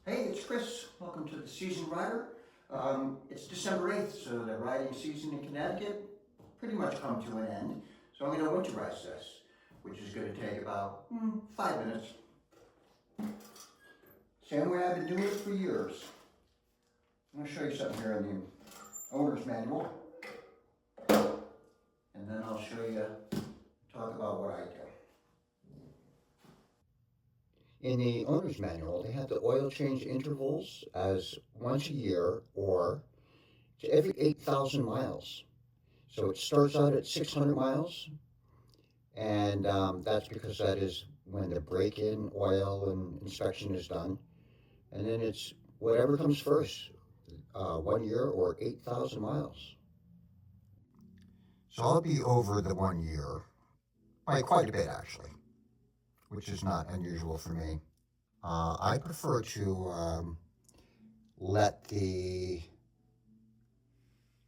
Hey, it's Chris. Welcome to the Season Rider. It's December 8th, so the riding season in Connecticut pretty much come to an end. So I'm going to winterize this, which is going to take about 5 minutes. Same way I've been doing it for years. I'm going to show you something here in the owner's manual. And then I'll show you, talk about what I do. In the owner's manual, they have the oil change intervals as once a year or every 8,000 miles. So it starts out at 600 miles, and that's because that is when the break-in oil and inspection is done. And then it's whatever comes first, 1 year or 8,000 miles. So I'll be over the 1 year by quite a bit, actually, which is not unusual for me. I prefer to let the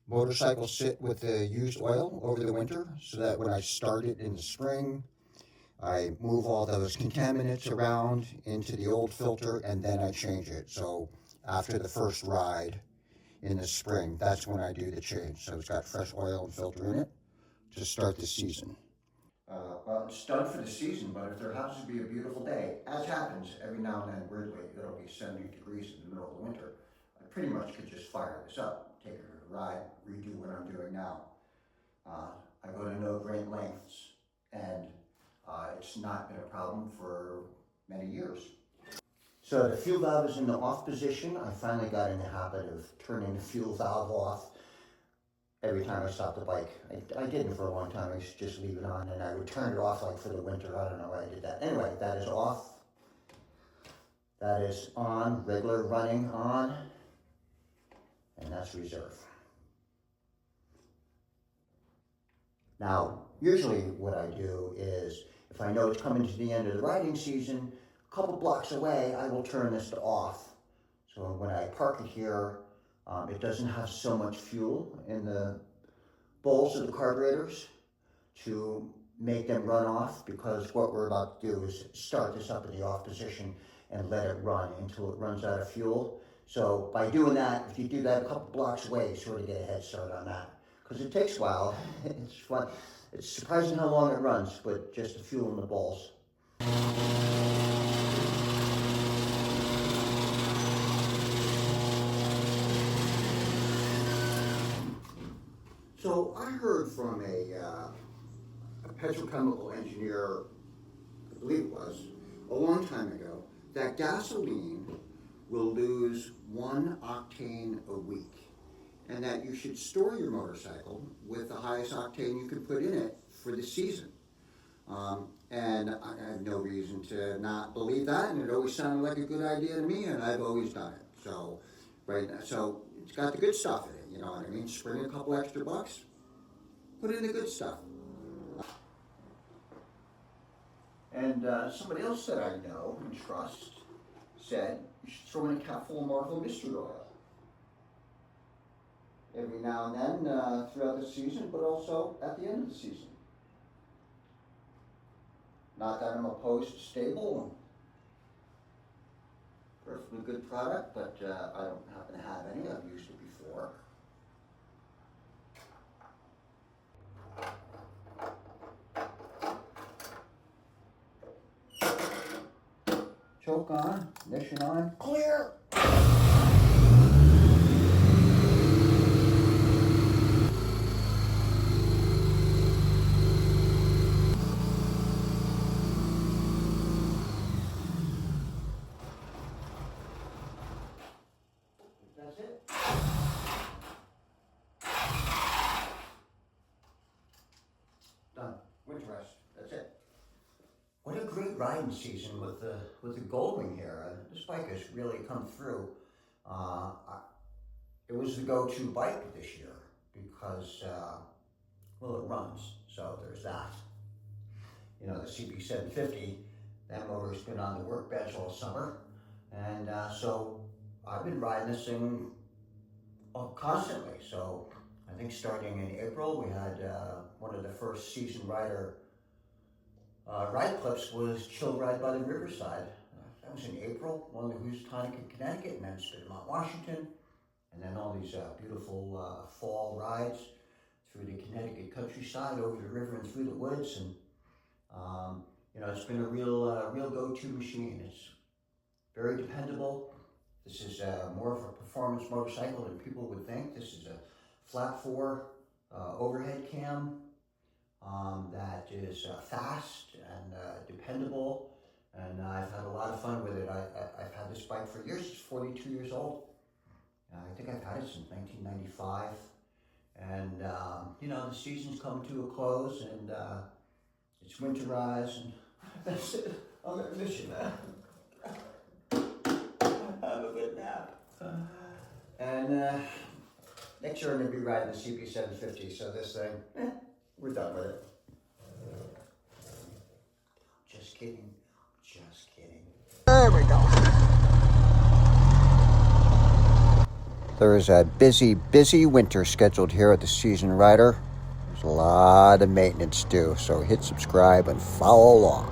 motorcycle sit with the used oil over the winter so that when I start it in the spring, I move all those contaminants around into the old filter and then I change it. So after the first ride in the spring, that's when I do the change. So it's got fresh oil and filter in it to start the season. Well, it's done for the season, but if there happens to be a beautiful day, as happens every now and then, weirdly, it'll be 70 degrees in the middle of the winter, I pretty much could just fire this up, take it for a ride, redo what I'm doing now. I go to no great lengths, and it's not been a problem for many years. So the fuel valve is in the off position. I finally got in the habit of turning the fuel valve off every time I stopped the bike. I didn't for a long time. I used to just leave it on and I would turn it off like for the winter. I don't know why I did that. Anyway, that is off. That is on, regular running on, and that's reserve. Now, usually what I do is, if I know it's coming to the end of the riding season, a couple blocks away, I will turn this to off. So when I park it here, it doesn't have so much fuel in the bowls of the carburetors to make them run off, because what we're about to do is start this up in the off position and let it run until it runs out of fuel. So by doing that, if you do that a couple blocks away, you sort of get a head start on that. Because it takes a while. It's fun. It's surprising how long it runs, but just the fuel in the balls. So I heard from a petrochemical engineer, I believe it was, a long time ago, that gasoline will lose 1 octane a week, and that you should store your motorcycle with the highest octane you can put in it for the season. And I have no reason to not believe that, and it always sounded like a good idea to me, and I've always done it. So, right now, so it's got the good stuff in it, you know what I mean? Spring a couple extra bucks, put in the good stuff. And somebody else that I know and trust said you should throw in a capful of Marvel Mystery Oil every now and then throughout the season, but also at the end of the season. Not that I'm opposed to stable, perfectly good product, but I don't happen to have any. I've used it before. Choke on, ignition on, clear! That's it. Done. Winterize. That's it. What a great riding season with the Goldwing here. This bike has really come through. It was the go-to bike this year because, well, it runs, so there's that. You know, the CB750, that motor's been on the workbench all summer, and so I've been riding this thing constantly. So I think starting in April, we had one of the first season rider ride clips was Chill Ride by the Riverside. That mountains in April, one of the Housatonic in Connecticut, and then Mount Washington, and then all these beautiful fall rides through the Connecticut countryside, over the river and through the woods, and it's been a real go-to machine. It's very dependable. This is more of a performance motorcycle than people would think. This is a flat 4 overhead cam that is fast and dependable, and I've had a lot of fun with it. I've had this bike for years. It's 42 years old. I think I've had it since 1995, and the season's come to a close, and it's winterized, and that's it. I'm gonna miss you, man. Have a good nap. And next year I'm gonna be riding the CB750. So this thing, we're done with it. Just kidding. Just kidding. There we go. There is a busy winter scheduled here at the Season Rider. There's a lot of maintenance due, so hit subscribe and follow along.